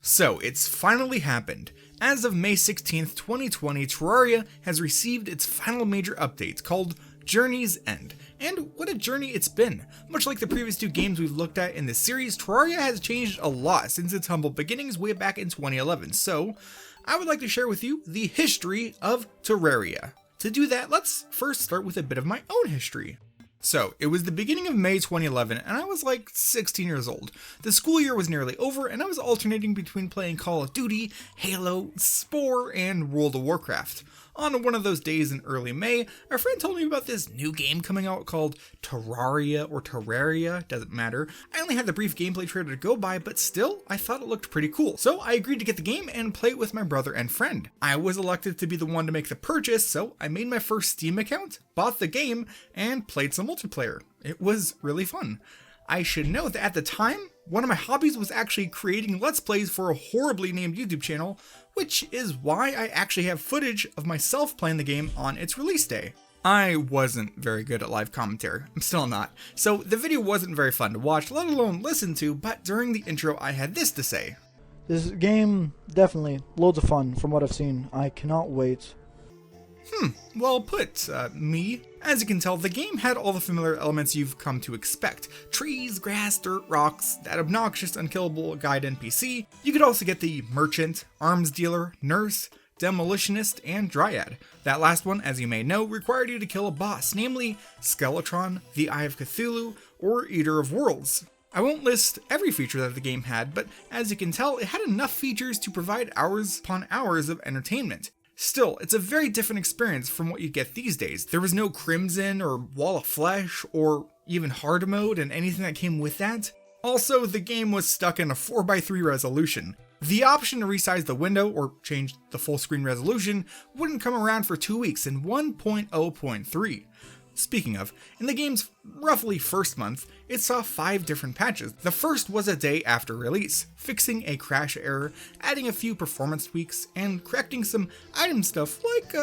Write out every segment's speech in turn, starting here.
So, it's finally happened. As of May 16th, 2020, Terraria has received its final major update called Journey's End. And what a journey it's been. Much like the previous two games we've looked at in this series, Terraria has changed a lot since its humble beginnings way back in 2011. So, I would like to share with you the history of Terraria. To do that, let's first start with a bit of my own history. So, it was the beginning of May 2011, and I was like 16 years old. The school year was nearly over, and I was alternating between playing Call of Duty, Halo, Spore, and World of Warcraft. On one of those days in early May, a friend told me about this new game coming out called Terraria or Terraria, doesn't matter. I only had the brief gameplay trailer to go by, but still, I thought it looked pretty cool. So I agreed to get the game and play it with my brother and friend. I was elected to be the one to make the purchase, so I made my first Steam account, bought the game, and played some multiplayer. It was really fun. I should note that at the time, one of my hobbies was actually creating Let's Plays for a horribly named YouTube channel, which is why I actually have footage of myself playing the game on its release day. I wasn't very good at live commentary, I'm still not, so the video wasn't very fun to watch, let alone listen to, but during the intro I had this to say. This game, definitely, loads of fun from what I've seen. I cannot wait. Well put, me. As you can tell, the game had all the familiar elements you've come to expect. Trees, grass, dirt, rocks, that obnoxious unkillable guide NPC. You could also get the merchant, arms dealer, nurse, demolitionist, and dryad. That last one, as you may know, required you to kill a boss, namely Skeletron, the Eye of Cthulhu, or Eater of Worlds. I won't list every feature that the game had, but as you can tell, it had enough features to provide hours upon hours of entertainment. Still, it's a very different experience from what you get these days. There was no Crimson or Wall of Flesh or even hard mode and anything that came with that. Also, the game was stuck in a 4:3 resolution. The option to resize the window or change the full screen resolution wouldn't come around for 2 weeks in 1.0.3. Speaking of, in the game's roughly first month, it saw 5 different patches. The first was a day after release, fixing a crash error, adding a few performance tweaks, and correcting some item stuff like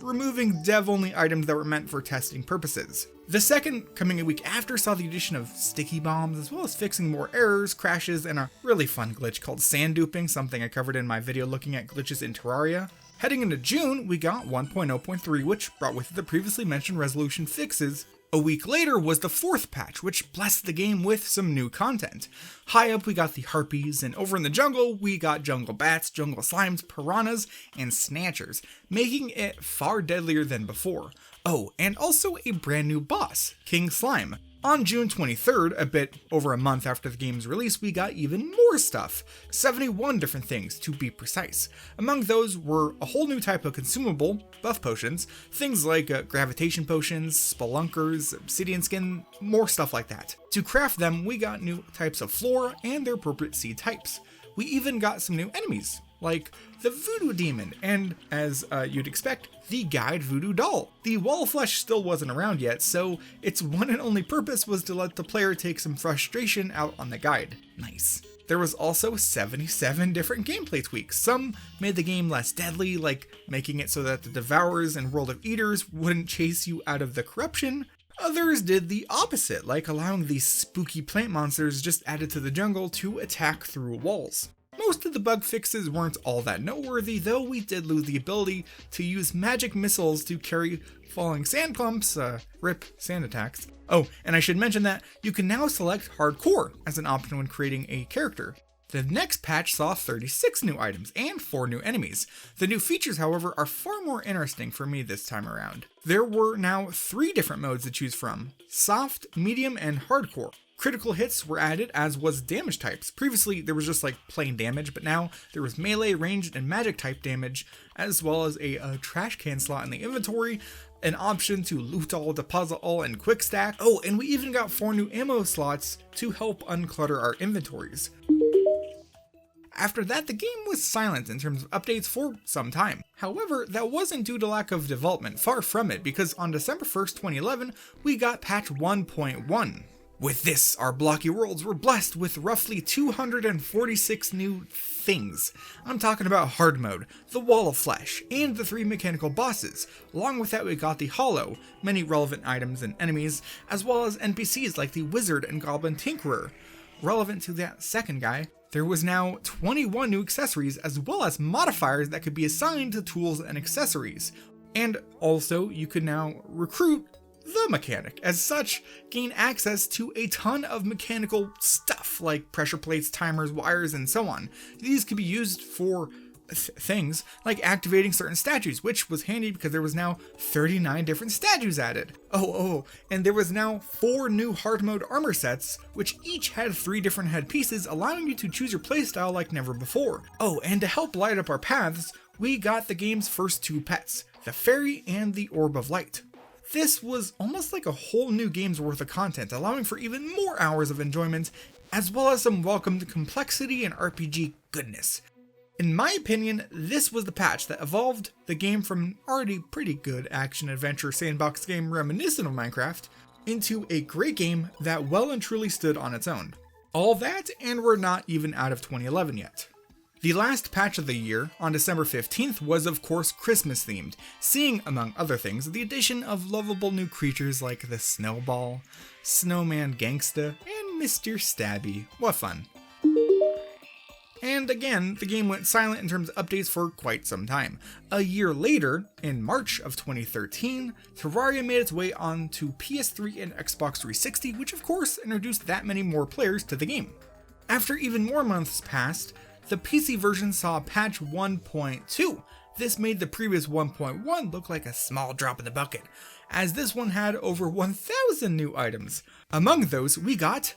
removing dev-only items that were meant for testing purposes. The second, coming a week after, saw the addition of sticky bombs, as well as fixing more errors, crashes, and a really fun glitch called sand duping, something I covered in my video looking at glitches in Terraria. Heading into June, we got 1.0.3, which brought with it the previously mentioned resolution fixes. A week later was the 4th patch, which blessed the game with some new content. High up we got the harpies, and over in the jungle we got jungle bats, jungle slimes, piranhas, and snatchers, making it far deadlier than before. Oh, and also a brand new boss, King Slime. On June 23rd, a bit over a month after the game's release, we got even more stuff. 71 different things, to be precise. Among those were a whole new type of consumable, buff potions, things like gravitation potions, spelunkers, obsidian skin, more stuff like that. To craft them, we got new types of flora and their appropriate seed types. We even got some new enemies, like the Voodoo Demon, and, as you'd expect, the Guide Voodoo Doll. The Wall of Flesh still wasn't around yet, so its one and only purpose was to let the player take some frustration out on the guide. Nice. There was also 77 different gameplay tweaks. Some made the game less deadly, like making it so that the Devourers and World of Eaters wouldn't chase you out of the corruption. Others did the opposite, like allowing these spooky plant monsters just added to the jungle to attack through walls. Most of the bug fixes weren't all that noteworthy, though we did lose the ability to use magic missiles to carry falling sand clumps, rip sand attacks. Oh, and I should mention that you can now select hardcore as an option when creating a character. The next patch saw 36 new items and 4 new enemies. The new features, however, are far more interesting for me this time around. There were now 3 different modes to choose from: soft, medium, and hardcore. Critical hits were added, as was damage types. Previously, there was just like plain damage, but now there was melee, ranged, and magic type damage, as well as a trash can slot in the inventory, an option to loot all, deposit all, and quick stack. Oh, and we even got 4 new ammo slots to help unclutter our inventories. After that, the game was silent in terms of updates for some time. However, that wasn't due to lack of development, far from it, because on December 1st, 2011, we got patch 1.1. With this, our blocky worlds were blessed with roughly 246 new things. I'm talking about hard mode, the Wall of Flesh, and the 3 mechanical bosses. Along with that, we got the Hollow, many relevant items and enemies, as well as NPCs like the Wizard and Goblin Tinkerer. relevant to that second guy, there was now 21 new accessories as well as modifiers that could be assigned to tools and accessories. And also, you could now recruit the mechanic. As such, gain access to a ton of mechanical stuff like pressure plates, timers, wires, and so on. These could be used for things like activating certain statues, which was handy because there was now 39 different statues added. And there was now 4 new hard mode armor sets, which each had 3 different headpieces, allowing you to choose your playstyle like never before. And to help light up our paths, we got the game's first 2 pets, the fairy and the orb of light. This was almost like a whole new game's worth of content, allowing for even more hours of enjoyment, as well as some welcomed complexity and RPG goodness. In my opinion, this was the patch that evolved the game from an already pretty good action-adventure sandbox game reminiscent of Minecraft into a great game that well and truly stood on its own. All that, and we're not even out of 2011 yet. The last patch of the year, on December 15th, was of course Christmas themed, seeing, among other things, the addition of lovable new creatures like the Snowball, Snowman Gangsta, and Mr. Stabby. What fun. And again, the game went silent in terms of updates for quite some time. A year later, in March of 2013, Terraria made its way onto PS3 and Xbox 360, which of course introduced that many more players to the game. After even more months passed, the PC version saw patch 1.2. This made the previous 1.1 look like a small drop in the bucket, as this one had over 1,000 new items. Among those, we got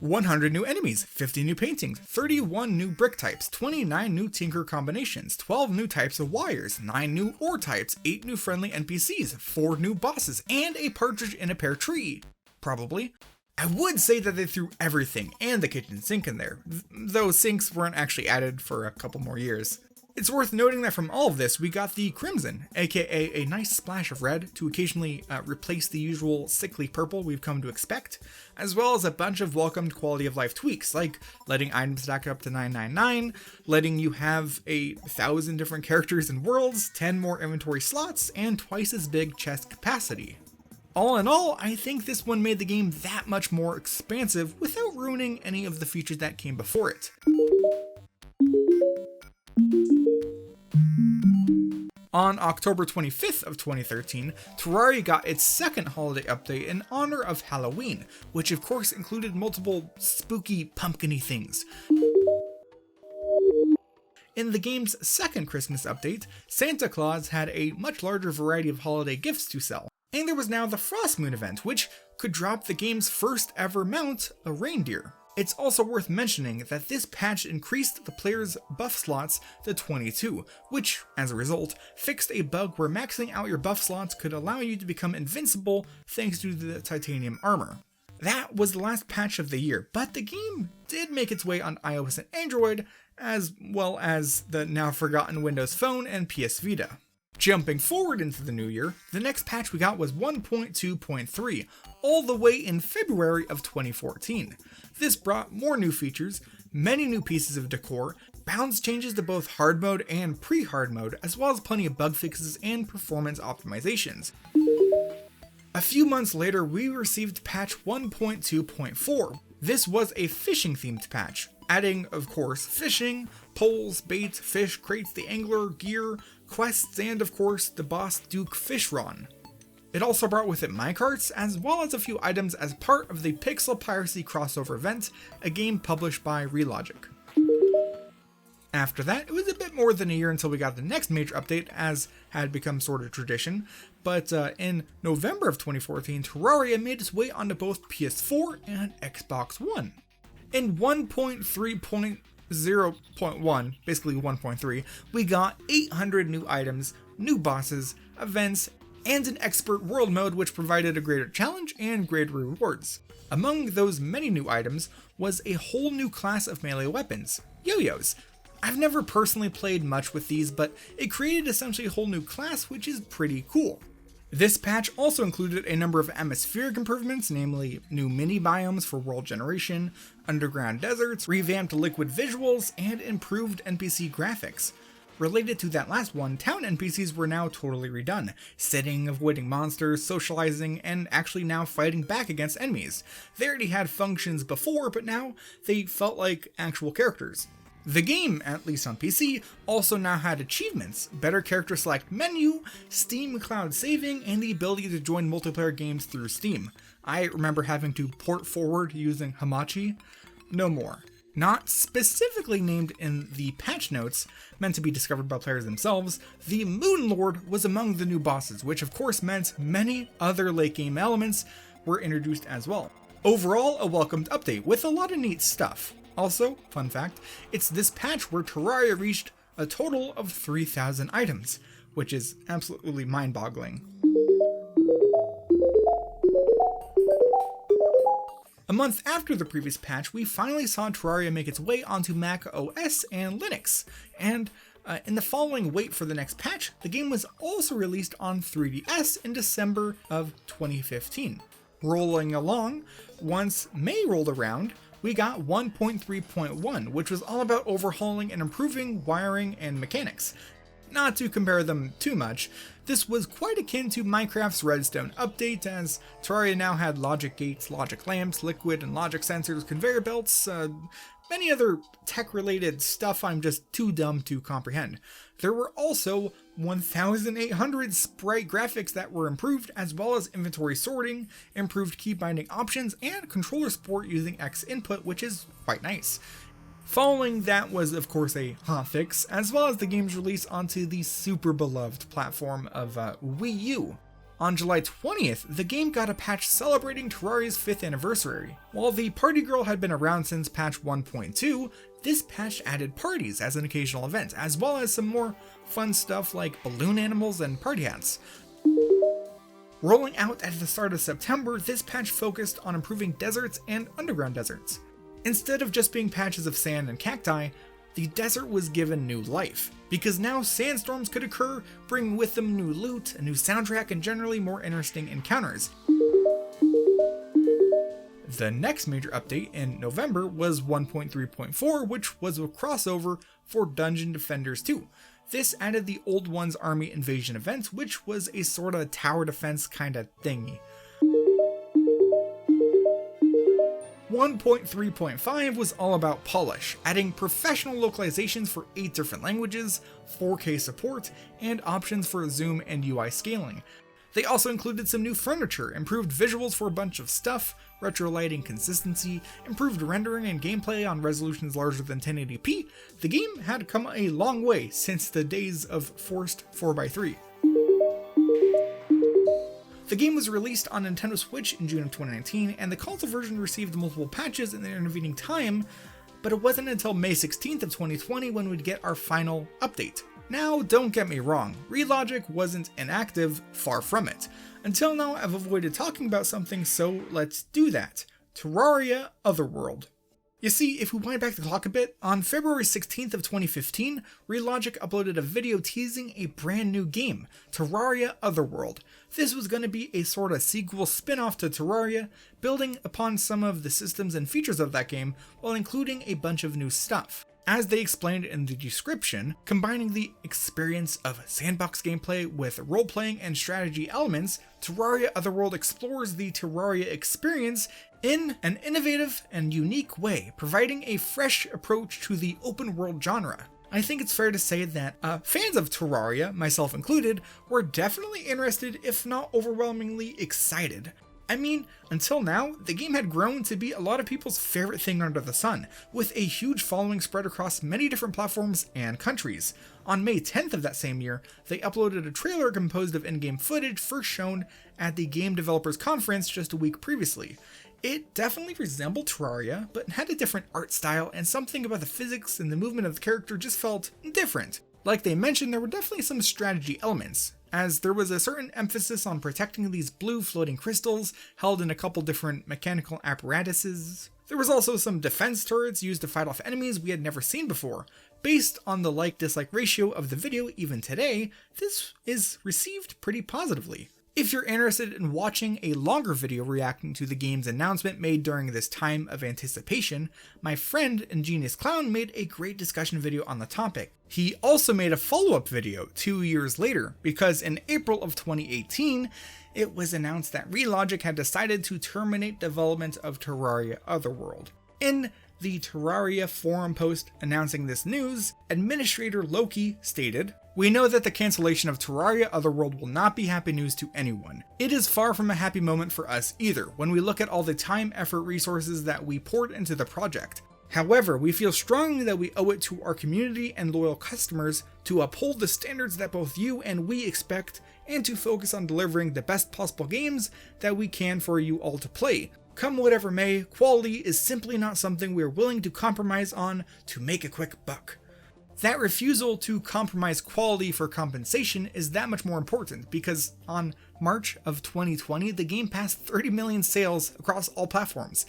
100 new enemies, 50 new paintings, 31 new brick types, 29 new tinker combinations, 12 new types of wires, 9 new ore types, 8 new friendly NPCs, 4 new bosses, and a partridge in a pear tree. Probably. I would say that they threw everything and the kitchen sink in there, though sinks weren't actually added for a couple more years. It's worth noting that from all of this, we got the Crimson, aka a nice splash of red to occasionally replace the usual sickly purple we've come to expect, as well as a bunch of welcomed quality of life tweaks, like letting items stack up to 999, letting you have 1,000 different characters and worlds, 10 more inventory slots, and twice as big chest capacity. All in all, I think this one made the game that much more expansive without ruining any of the features that came before it. On October 25th of 2013, Terraria got its second holiday update in honor of Halloween, which of course included multiple spooky, pumpkin-y things. In the game's second Christmas update, Santa Claus had a much larger variety of holiday gifts to sell, and there was now the Frost Moon event, which could drop the game's first ever mount, a reindeer. It's also worth mentioning that this patch increased the player's buff slots to 22, which, as a result, fixed a bug where maxing out your buff slots could allow you to become invincible thanks to the titanium armor. That was the last patch of the year, but the game did make its way on iOS and Android, as well as the now forgotten Windows Phone and PS Vita. Jumping forward into the new year, the next patch we got was 1.2.3, all the way in February of 2014. This brought more new features, many new pieces of decor, balance changes to both hard mode and pre-hard mode, as well as plenty of bug fixes and performance optimizations. A few months later, we received patch 1.2.4. This was a fishing themed patch, adding, of course, fishing, poles, baits, fish, crates, the angler, gear, quests, and of course, the Boss Duke fish run. It also brought with it minecarts, as well as a few items as part of the Pixel Piracy crossover event, a game published by Relogic. After that, it was a bit more than a year until we got the next major update, as had become sort of tradition, but in November of 2014, Terraria made its way onto both PS4 and Xbox One. In 1.3.0.1, basically 1.3, we got 800 new items, new bosses, events, and an expert world mode which provided a greater challenge and greater rewards. Among those many new items was a whole new class of melee weapons, yo-yos. I've never personally played much with these, but it created essentially a whole new class, which is pretty cool. This patch also included a number of atmospheric improvements, namely new mini biomes for world generation, underground deserts, revamped liquid visuals, and improved NPC graphics. Related to that last one, town NPCs were now totally redone, sitting, avoiding monsters, socializing, and actually now fighting back against enemies. They already had functions before, but now they felt like actual characters. The game, at least on PC, also now had achievements, better character select menu, Steam cloud saving, and the ability to join multiplayer games through Steam. I remember having to port forward using Hamachi. No more. Not specifically named in the patch notes, meant to be discovered by players themselves, the Moon Lord was among the new bosses, which of course meant many other late game elements were introduced as well. Overall, a welcomed update with a lot of neat stuff. Also, fun fact, it's this patch where Terraria reached a total of 3,000 items, which is absolutely mind-boggling. A month after the previous patch, we finally saw Terraria make its way onto Mac OS and Linux, and in the following wait for the next patch, the game was also released on 3DS in December of 2015. Rolling along, once May rolled around, we got 1.3.1, which was all about overhauling and improving wiring and mechanics. Not to compare them too much, this was quite akin to Minecraft's Redstone update, as Terraria now had logic gates, logic lamps, liquid and logic sensors, conveyor belts, many other tech-related stuff I'm just too dumb to comprehend. There were also 1,800 sprite graphics that were improved, as well as inventory sorting, improved key binding options, and controller support using X input, which is quite nice. Following that was of course a hotfix, as well as the game's release onto the super beloved platform of Wii U. On July 20th, the game got a patch celebrating Terraria's 5th anniversary. While the Party Girl had been around since patch 1.2, this patch added parties as an occasional event, as well as some more fun stuff like balloon animals and party hats. Rolling out at the start of September, this patch focused on improving deserts and underground deserts. Instead of just being patches of sand and cacti, the desert was given new life, because now sandstorms could occur, bringing with them new loot, a new soundtrack, and generally more interesting encounters. The next major update in November was 1.3.4, which was a crossover for Dungeon Defenders 2. This added the Old One's Army Invasion event, which was a sorta tower defense kinda thingy. 1.3.5 was all about polish, adding professional localizations for 8 different languages, 4K support, and options for zoom and UI scaling. They also included some new furniture, improved visuals for a bunch of stuff, retro lighting consistency, improved rendering and gameplay on resolutions larger than 1080p. The game had come a long way since the days of forced 4x3. The game was released on Nintendo Switch in June of 2019, and the console version received multiple patches in the intervening time, but it wasn't until May 16th of 2020 when we'd get our final update. Now, don't get me wrong, Relogic wasn't inactive, far from it. Until now, I've avoided talking about something, so let's do that. Terraria Otherworld. You see, if we wind back the clock a bit, on February 16th of 2015, Relogic uploaded a video teasing a brand new game, Terraria Otherworld. This was going to be a sort of sequel spin-off to Terraria, building upon some of the systems and features of that game, while including a bunch of new stuff. As they explained in the description, combining the experience of sandbox gameplay with role-playing and strategy elements, Terraria Otherworld explores the Terraria experience in an innovative and unique way, providing a fresh approach to the open world genre. I think it's fair to say that fans of Terraria, myself included, were definitely interested, if not overwhelmingly excited. I mean, until now, the game had grown to be a lot of people's favorite thing under the sun, with a huge following spread across many different platforms and countries. On May 10th of that same year, they uploaded a trailer composed of in-game footage first shown at the Game Developers Conference just a week previously. It definitely resembled Terraria, but had a different art style, and something about the physics and the movement of the character just felt different. Like they mentioned, there were definitely some strategy elements, as there was a certain emphasis on protecting these blue floating crystals held in a couple different mechanical apparatuses. There was also some defense turrets used to fight off enemies we had never seen before. Based on the like-dislike ratio of the video even today, this is received pretty positively. If you're interested in watching a longer video reacting to the game's announcement made during this time of anticipation, my friend Ingenious Clown made a great discussion video on the topic. He also made a follow-up video 2 years later, because in April of 2018, it was announced that Relogic had decided to terminate development of Terraria Otherworld. In the Terraria forum post announcing this news, Administrator Loki stated, "We know that the cancellation of Terraria Otherworld will not be happy news to anyone. It is far from a happy moment for us either, when we look at all the time, effort, resources that we poured into the project. However, we feel strongly that we owe it to our community and loyal customers to uphold the standards that both you and we expect, and to focus on delivering the best possible games that we can for you all to play. Come whatever may, quality is simply not something we are willing to compromise on to make a quick buck." That refusal to compromise quality for compensation is that much more important because on March of 2020, the game passed 30 million sales across all platforms.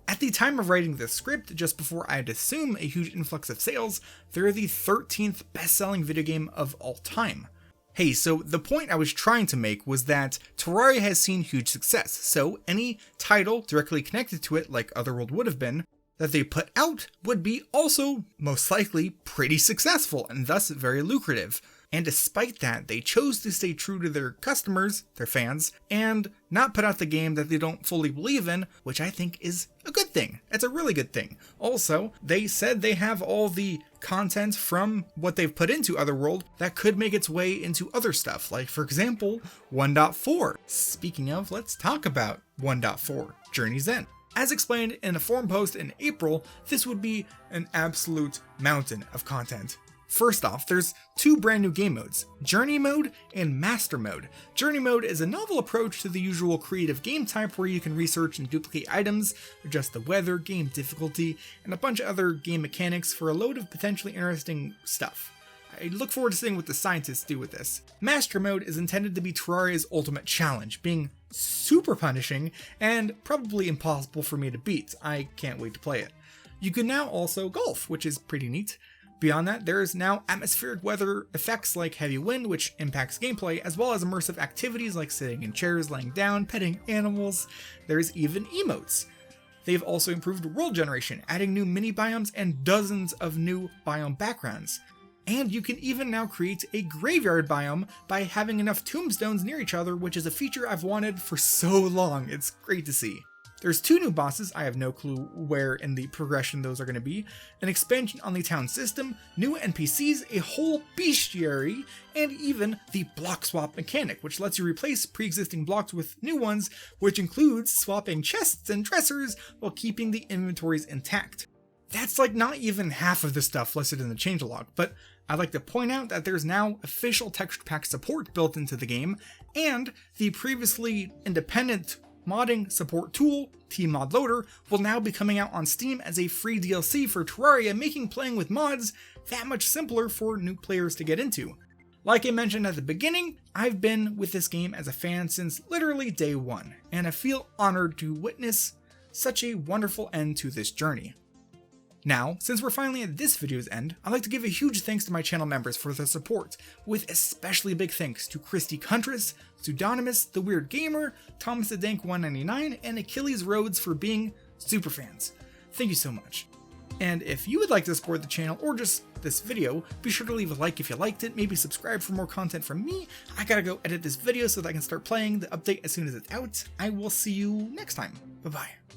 At the time of writing this script, just before I'd assume a huge influx of sales, they're the 13th best-selling video game of all time. Hey, so the point I was trying to make was that Terraria has seen huge success, so any title directly connected to it, like Otherworld would have been, that they put out would be also, most likely, pretty successful and thus very lucrative. And despite that, they chose to stay true to their customers, their fans, and not put out the game that they don't fully believe in, which I think is a good thing. It's a really good thing. Also, they said they have all the content from what they've put into Otherworld that could make its way into other stuff, like for example, 1.4. Speaking of, let's talk about 1.4, Journey's End. As explained in a forum post in April, this would be an absolute mountain of content. First off, there's 2 brand new game modes, Journey Mode and Master Mode. Journey Mode is a novel approach to the usual creative game type where you can research and duplicate items, adjust the weather, game difficulty, and a bunch of other game mechanics for a load of potentially interesting stuff. I look forward to seeing what the scientists do with this. Master Mode is intended to be Terraria's ultimate challenge, being super punishing and probably impossible for me to beat. I can't wait to play it. You can now also golf, which is pretty neat. Beyond that, there is now atmospheric weather effects like heavy wind, which impacts gameplay, as well as immersive activities like sitting in chairs, laying down, petting animals. There's even emotes. They've also improved world generation, adding new mini biomes and dozens of new biome backgrounds. And you can even now create a graveyard biome by having enough tombstones near each other, which is a feature I've wanted for so long. It's great to see. There's 2 new bosses, I have no clue where in the progression those are going to be, an expansion on the town system, new NPCs, a whole bestiary, and even the block swap mechanic, which lets you replace pre-existing blocks with new ones, which includes swapping chests and dressers while keeping the inventories intact. That's like not even half of the stuff listed in the changelog, but I'd like to point out that there's now official texture pack support built into the game, and the previously independent modding support tool, Tmod Loader, will now be coming out on Steam as a free DLC for Terraria, making playing with mods that much simpler for new players to get into. Like I mentioned at the beginning, I've been with this game as a fan since literally day one, and I feel honored to witness such a wonderful end to this journey. Now, since we're finally at this video's end, I'd like to give a huge thanks to my channel members for their support, with especially big thanks to Christy Huntress, Pseudonymous, The Weird Gamer, Thomas the Dank 199, and Achilles Rhodes for being superfans. Thank you so much. And if you would like to support the channel or just this video, be sure to leave a like if you liked it, maybe subscribe for more content from me. I gotta go edit this video so that I can start playing the update as soon as it's out. I will see you next time. Bye bye.